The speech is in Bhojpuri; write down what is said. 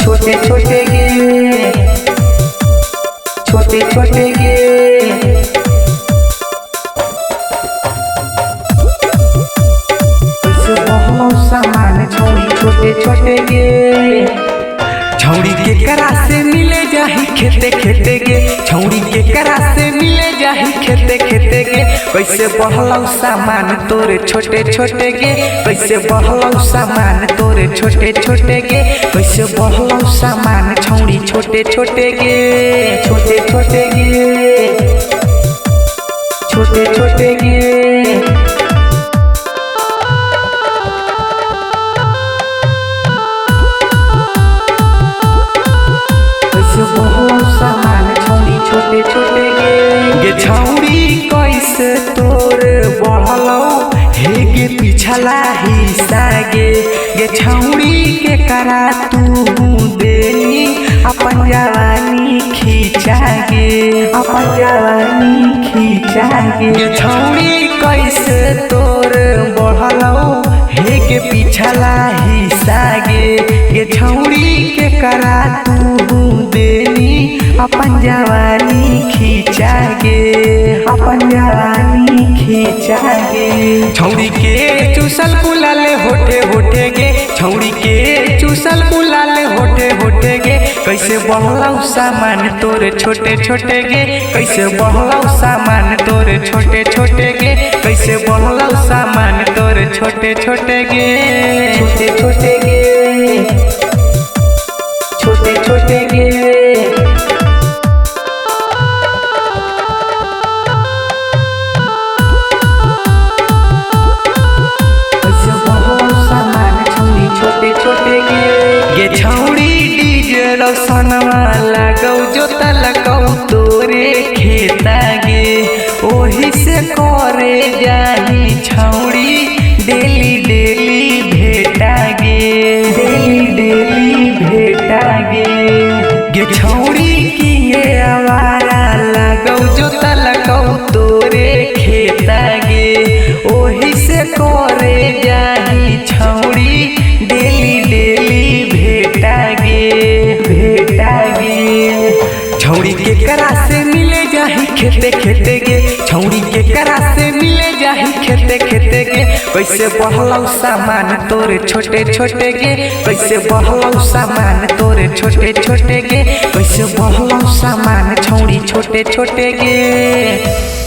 छोटे छोटे गे छोटे छोटे गे सामान छौड़ी छोटे छोटे गे छौड़ी के करा से मिले जाही खेते खेते गे छौड़ी के करा से मिले जाही खेते खेते गे कैसे बहलौ सामान तोरे छोटे छोटे गे कैसे बहलौ सामान तोरे छोटे छोटे गे कैसे बहलौ सामान छौड़ी छोटे छोटे गे छोटे छोटे गे छोटे छोटे गे सामान छौड़ी छोटे छोटे गे छौड़ी कैसे तोर बढ़लौ हे गे पिछला हिस्सा गे छौड़ी के करा तू देनी अपन जवानी खींचा गे अपन जवानी खींचा गे छौड़ी कैसे तोर बढ़लौ हे गे पिछला हिस्सा गे छौड़ी के करा तू देनी अपन जवानी खींचा गे अपन जवानी खींचा गे छौड़ी के चूसल बुलाले होठे होठे गे छौड़ी के चूसल बुलाले होठे होठे गे कैसे बहलौ सामान तोरे छोटे छोटे गे कैसे बहलौ सामान तोरे छोटे छोटे गे कैसे बहलौ सामान तोरे छोटे छोटे गे छोटे छोटे गे छोटे छोटे गे छौड़ी डीजल सनवा लगौ जोता लगौ तोरे खेता गे ओही से करे जाही छौड़ी डेली डेली भेटा गे डेली डेली भेटा गे छौड़ी किए आवारा लगौ जोता लगौ तोरे खेता गे ओही से करे जाही छौड़ी डेली डेली छौड़ी के करा से मिले जाही खेते खेते गे छौड़ी के करा से मिले जाही खेते खेते गे कैसे बहलौ सामान तोरे छोटे छोटे गे कैसे बहलौ सामान तोरे छोटे छोटे गे कैसे बहलौ सामान छौड़ी छोटे छोटे गे।